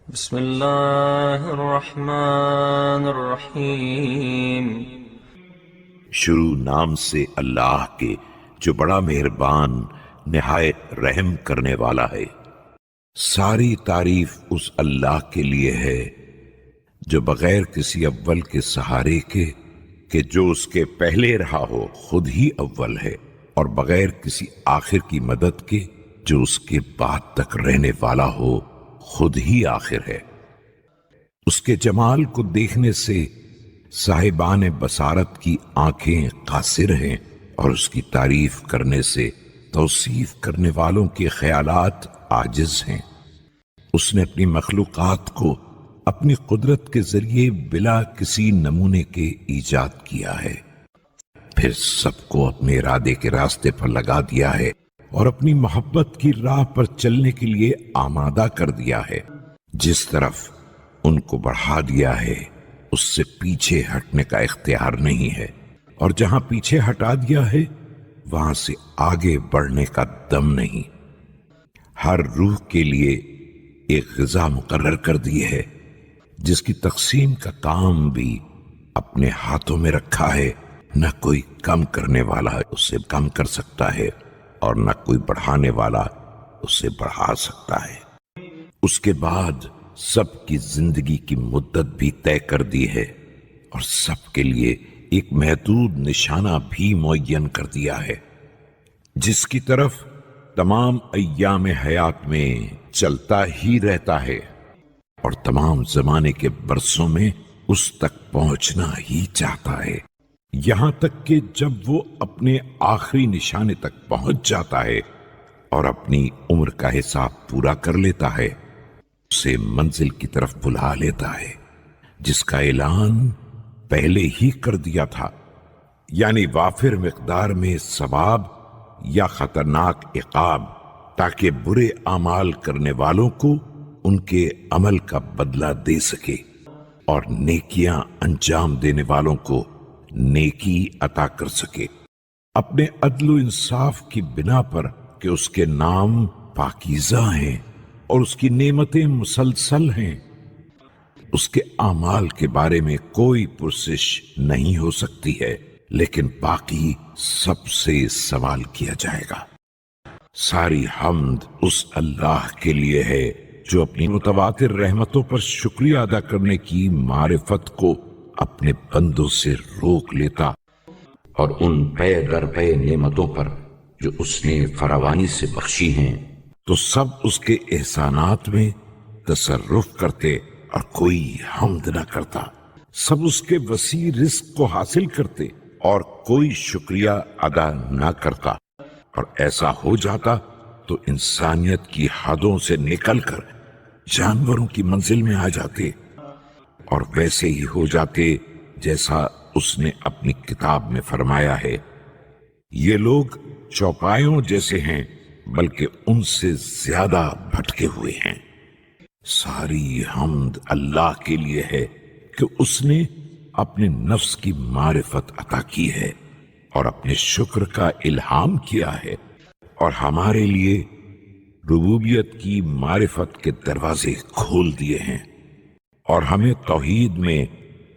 بسم اللہ الرحمن الرحیم۔ شروع نام سے اللہ کے جو بڑا مہربان نہایت رحم کرنے والا ہے۔ ساری تعریف اس اللہ کے لیے ہے جو بغیر کسی اول کے سہارے کے کہ جو اس کے پہلے رہا ہو خود ہی اول ہے، اور بغیر کسی آخر کی مدد کے جو اس کے بعد تک رہنے والا ہو خود ہی آخر ہے۔ اس کے جمال کو دیکھنے سے صاحبان بصارت کی آنکھیں قاصر ہیں، اور اس کی تعریف کرنے سے توصیف کرنے والوں کے خیالات عاجز ہیں۔ اس نے اپنی مخلوقات کو اپنی قدرت کے ذریعے بلا کسی نمونے کے ایجاد کیا ہے، پھر سب کو اپنے ارادے کے راستے پر لگا دیا ہے اور اپنی محبت کی راہ پر چلنے کے لیے آمادہ کر دیا ہے۔ جس طرف ان کو بڑھا دیا ہے اس سے پیچھے ہٹنے کا اختیار نہیں ہے، اور جہاں پیچھے ہٹا دیا ہے وہاں سے آگے بڑھنے کا دم نہیں۔ ہر روح کے لیے ایک غذا مقرر کر دی ہے جس کی تقسیم کا کام بھی اپنے ہاتھوں میں رکھا ہے۔ نہ کوئی کم کرنے والا اسے کم کر سکتا ہے، اور نہ کوئی بڑھانے والا اسے بڑھا سکتا ہے۔ اس کے بعد سب کی زندگی کی مدت بھی طے کر دی ہے، اور سب کے لیے ایک محدود نشانہ بھی معین کر دیا ہے، جس کی طرف تمام ایام حیات میں چلتا ہی رہتا ہے، اور تمام زمانے کے برسوں میں اس تک پہنچنا ہی چاہتا ہے، یہاں تک کہ جب وہ اپنے آخری نشانے تک پہنچ جاتا ہے اور اپنی عمر کا حساب پورا کر لیتا ہے، اسے منزل کی طرف بلا لیتا ہے جس کا اعلان پہلے ہی کر دیا تھا، یعنی وافر مقدار میں ثواب یا خطرناک عقاب، تاکہ برے اعمال کرنے والوں کو ان کے عمل کا بدلہ دے سکے اور نیکیاں انجام دینے والوں کو نیکی عطا کر سکے، اپنے عدل و انصاف کی بنا پر کہ اس کے نام پاکیزہ ہیں اور اس کی نعمتیں مسلسل ہیں۔ اس کے اعمال کے بارے میں کوئی پرسش نہیں ہو سکتی ہے، لیکن باقی سب سے سوال کیا جائے گا۔ ساری حمد اس اللہ کے لیے ہے جو اپنی متواتر رحمتوں پر شکریہ ادا کرنے کی معرفت کو اپنے بندوں سے روک لیتا، اور ان پے در پے نعمتوں پر جو اس نے فراوانی سے بخشی ہیں تو سب اس کے احسانات میں تصرف کرتے اور کوئی حمد نہ کرتا، سب اس کے وسیع رزق کو حاصل کرتے اور کوئی شکریہ ادا نہ کرتا، اور ایسا ہو جاتا تو انسانیت کی حدوں سے نکل کر جانوروں کی منزل میں آ جاتے، اور ویسے ہی ہو جاتے جیسا اس نے اپنی کتاب میں فرمایا ہے۔ یہ لوگ چوپایوں جیسے ہیں بلکہ ان سے زیادہ بھٹکے ہوئے ہیں۔ ساری حمد اللہ کے لیے ہے کہ اس نے اپنے نفس کی معرفت عطا کی ہے اور اپنے شکر کا الہام کیا ہے، اور ہمارے لیے ربوبیت کی معرفت کے دروازے کھول دیے ہیں، اور ہمیں توحید میں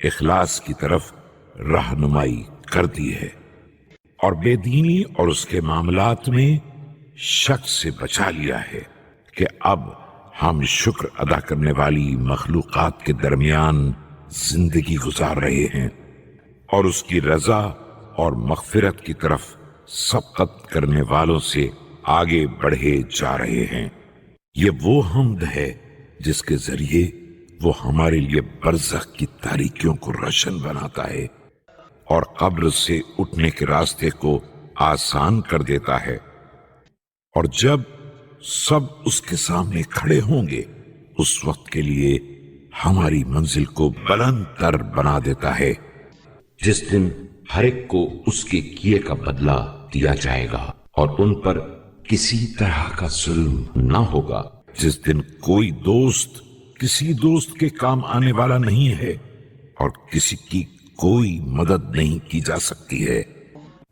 اخلاص کی طرف رہنمائی کر دی ہے، اور بے دینی اور اس کے معاملات میں شک سے بچا لیا ہے کہ اب ہم شکر ادا کرنے والی مخلوقات کے درمیان زندگی گزار رہے ہیں، اور اس کی رضا اور مغفرت کی طرف سبقت کرنے والوں سے آگے بڑھے جا رہے ہیں۔ یہ وہ حمد ہے جس کے ذریعے وہ ہمارے لیے برزخ کی تاریکیوں کو روشن بناتا ہے اور قبر سے اٹھنے کے راستے کو آسان کر دیتا ہے، اور جب سب اس کے سامنے کھڑے ہوں گے اس وقت کے لیے ہماری منزل کو بلند تر بنا دیتا ہے، جس دن ہر ایک کو اس کے کیے کا بدلہ دیا جائے گا، اور ان پر کسی طرح کا ظلم نہ ہوگا، جس دن کوئی دوست کسی دوست کے کام آنے والا نہیں ہے اور کسی کی کوئی مدد نہیں کی جا سکتی ہے۔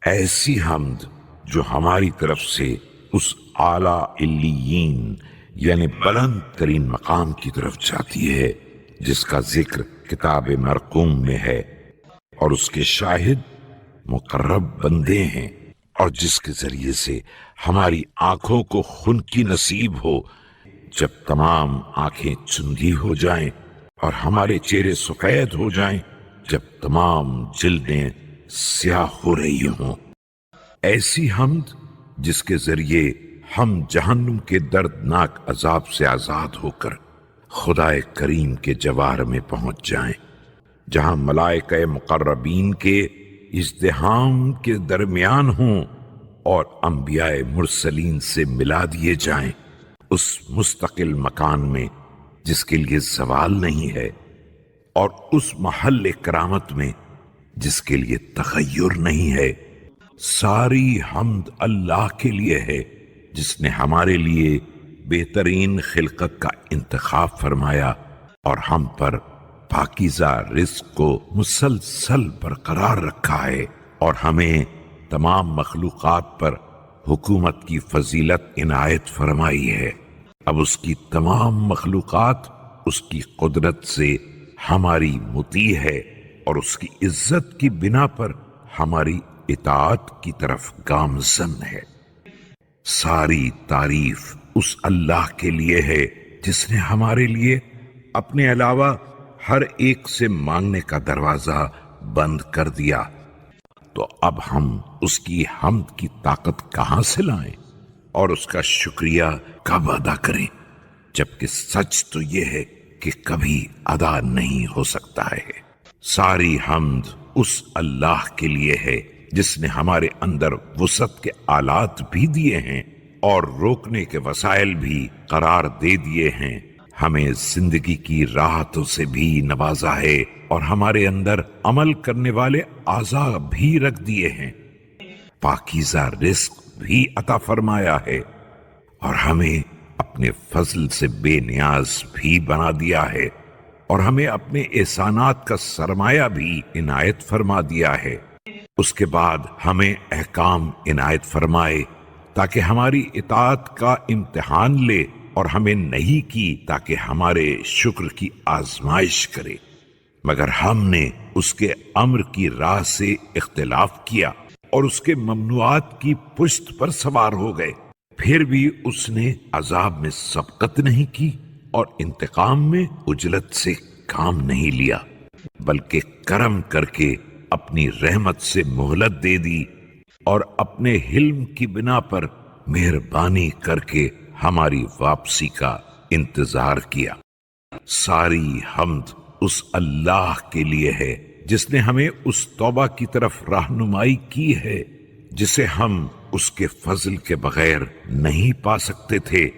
ایسی حمد جو ہماری طرف سے اس اعلیٰ علیین یعنی بلند ترین مقام کی طرف جاتی ہے، جس کا ذکر کتاب مرقوم میں ہے، اور اس کے شاہد مقرب بندے ہیں، اور جس کے ذریعے سے ہماری آنکھوں کو خنکی نصیب ہو جب تمام آنکھیں چندی ہو جائیں، اور ہمارے چہرے سفید ہو جائیں جب تمام جلدیں سیاہ ہو رہی ہوں۔ ایسی حمد جس کے ذریعے ہم جہنم کے دردناک عذاب سے آزاد ہو کر خدائے کریم کے جوار میں پہنچ جائیں، جہاں ملائکہ مقربین کے ازدحام کے درمیان ہوں اور انبیاء مرسلین سے ملا دیے جائیں، اس مستقل مکان میں جس کے لیے زوال نہیں ہے، اور اس محل کرامت میں جس کے لیے تغیر نہیں ہے۔ ساری حمد اللہ کے لیے ہے جس نے ہمارے لیے بہترین خلقت کا انتخاب فرمایا اور ہم پر پاکیزہ رزق کو مسلسل برقرار رکھا ہے، اور ہمیں تمام مخلوقات پر حکومت کی فضیلت عنایت فرمائی ہے۔ اب اس کی تمام مخلوقات اس کی قدرت سے ہماری مطیع ہے، اور اس کی عزت کی بنا پر ہماری اطاعت کی طرف گامزن ہے۔ ساری تعریف اس اللہ کے لیے ہے جس نے ہمارے لیے اپنے علاوہ ہر ایک سے مانگنے کا دروازہ بند کر دیا، تو اب ہم اس کی حمد کی طاقت کہاں سے لائیں اور اس کا شکریہ کب ادا کریں، جبکہ سچ تو یہ ہے کہ کبھی ادا نہیں ہو سکتا ہے۔ ساری حمد اس اللہ کے لیے ہے جس نے ہمارے اندر وسعت کے آلات بھی دیے ہیں اور روکنے کے وسائل بھی قرار دے دیے ہیں، ہمیں زندگی کی راحتوں سے بھی نوازا ہے اور ہمارے اندر عمل کرنے والے اعضاء بھی رکھ دیے ہیں، پاکیزہ رزق بھی عطا فرمایا ہے، اور ہمیں اپنے فضل سے بے نیاز بھی بنا دیا ہے، اور ہمیں اپنے احسانات کا سرمایہ بھی عنایت فرما دیا ہے۔ اس کے بعد ہمیں احکام عنایت فرمائے تاکہ ہماری اطاعت کا امتحان لے، اور ہمیں نہیں کی تاکہ ہمارے شکر کی آزمائش کرے، مگر ہم نے اس کے امر کی راہ سے اختلاف کیا اور اس کے ممنوعات کی پشت پر سوار ہو گئے، پھر بھی اس نے عذاب میں سبقت نہیں کی اور انتقام میں عجلت سے کام نہیں لیا، بلکہ کرم کر کے اپنی رحمت سے مہلت دے دی اور اپنے حلم کی بنا پر مہربانی کر کے ہماری واپسی کا انتظار کیا۔ ساری حمد اس اللہ کے لیے ہے جس نے ہمیں اس توبہ کی طرف رہنمائی کی ہے جسے ہم اس کے فضل کے بغیر نہیں پا سکتے تھے۔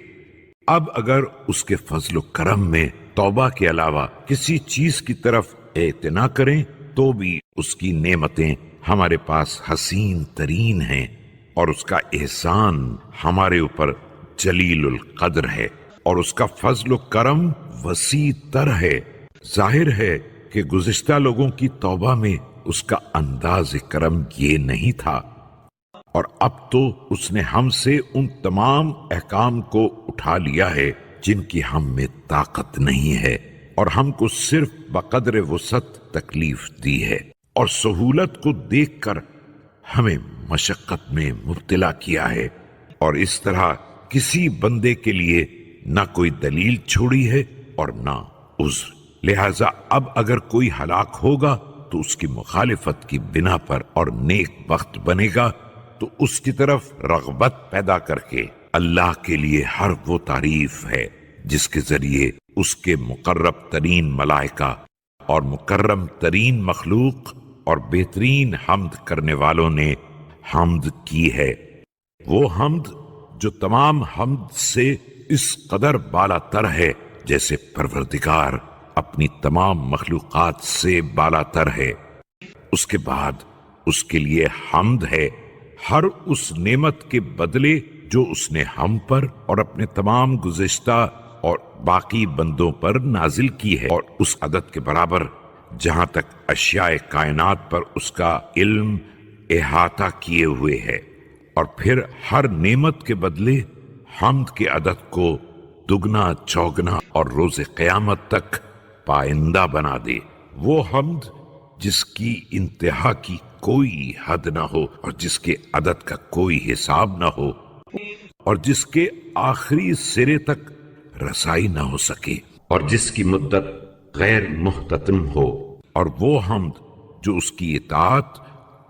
اب اگر اس کے فضل و کرم میں توبہ کے علاوہ کسی چیز کی طرف اعتنا کریں تو بھی اس کی نعمتیں ہمارے پاس حسین ترین ہیں، اور اس کا احسان ہمارے اوپر جلیل القدر ہے، اور اس کا فضل و کرم وسیع تر ہے۔ ظاہر ہے کہ گزشتہ لوگوں کی توبہ میں اس کا انداز کرم یہ نہیں تھا، اور اب تو اس نے ہم سے ان تمام احکام کو اٹھا لیا ہے جن کی ہم میں طاقت نہیں ہے، اور ہم کو صرف بقدر وسعت تکلیف دی ہے، اور سہولت کو دیکھ کر ہمیں مشقت میں مبتلا کیا ہے، اور اس طرح کسی بندے کے لیے نہ کوئی دلیل چھوڑی ہے اور نہ عذر۔ لہذا اب اگر کوئی ہلاک ہوگا تو اس کی مخالفت کی بنا پر اور نیک بخت بنے گا تو اس کی طرف رغبت پیدا کر کے اللہ کے لیے ہر وہ تعریف ہے جس کے ذریعے اس کے مقرب ترین ملائکہ اور مکرم ترین مخلوق اور بہترین حمد کرنے والوں نے حمد کی ہے، وہ حمد جو تمام حمد سے اس قدر بالا تر ہے جیسے پروردگار اپنی تمام مخلوقات سے بالا تر ہے۔ اس کے بعد اس کے لیے حمد ہے ہر اس نعمت کے بدلے جو اس نے ہم پر اور اپنے تمام گزشتہ اور باقی بندوں پر نازل کی ہے، اور اس عدد کے برابر جہاں تک اشیاء کائنات پر اس کا علم احاطہ کیے ہوئے ہے، اور پھر ہر نعمت کے بدلے حمد کے عدد کو دگنا چوگنا اور روز قیامت تک پائندہ بنا دے۔ وہ حمد جس کی انتہا کی کوئی حد نہ ہو اور جس کے عدد کا کوئی حساب نہ ہو اور جس کے آخری سرے تک رسائی نہ ہو سکے اور جس کی مدت غیر محتتم ہو، اور وہ حمد جو اس کی اطاعت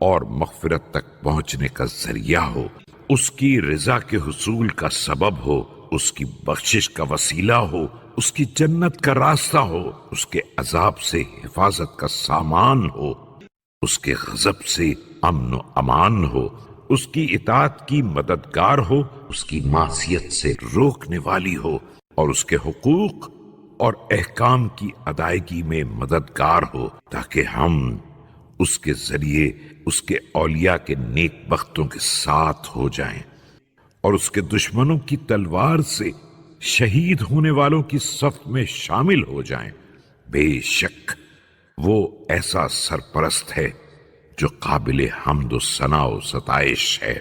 اور مغفرت تک پہنچنے کا ذریعہ ہو، اس کی رضا کے حصول کا سبب ہو، اس کی بخشش کا وسیلہ ہو، اس کی جنت کا راستہ ہو، اس کے عذاب سے حفاظت کا سامان ہو، اس کے غضب سے امن و امان ہو، اس کی اطاعت کی مددگار ہو، اس کی معصیت سے روکنے والی ہو، اور اس کے حقوق اور احکام کی ادائیگی میں مددگار ہو، تاکہ ہم اس کے ذریعے اس کے اولیاء کے نیک بختوں کے ساتھ ہو جائیں اور اس کے دشمنوں کی تلوار سے شہید ہونے والوں کی صف میں شامل ہو جائیں۔ بے شک وہ ایسا سرپرست ہے جو قابل حمد و ثنا و ستائش ہے۔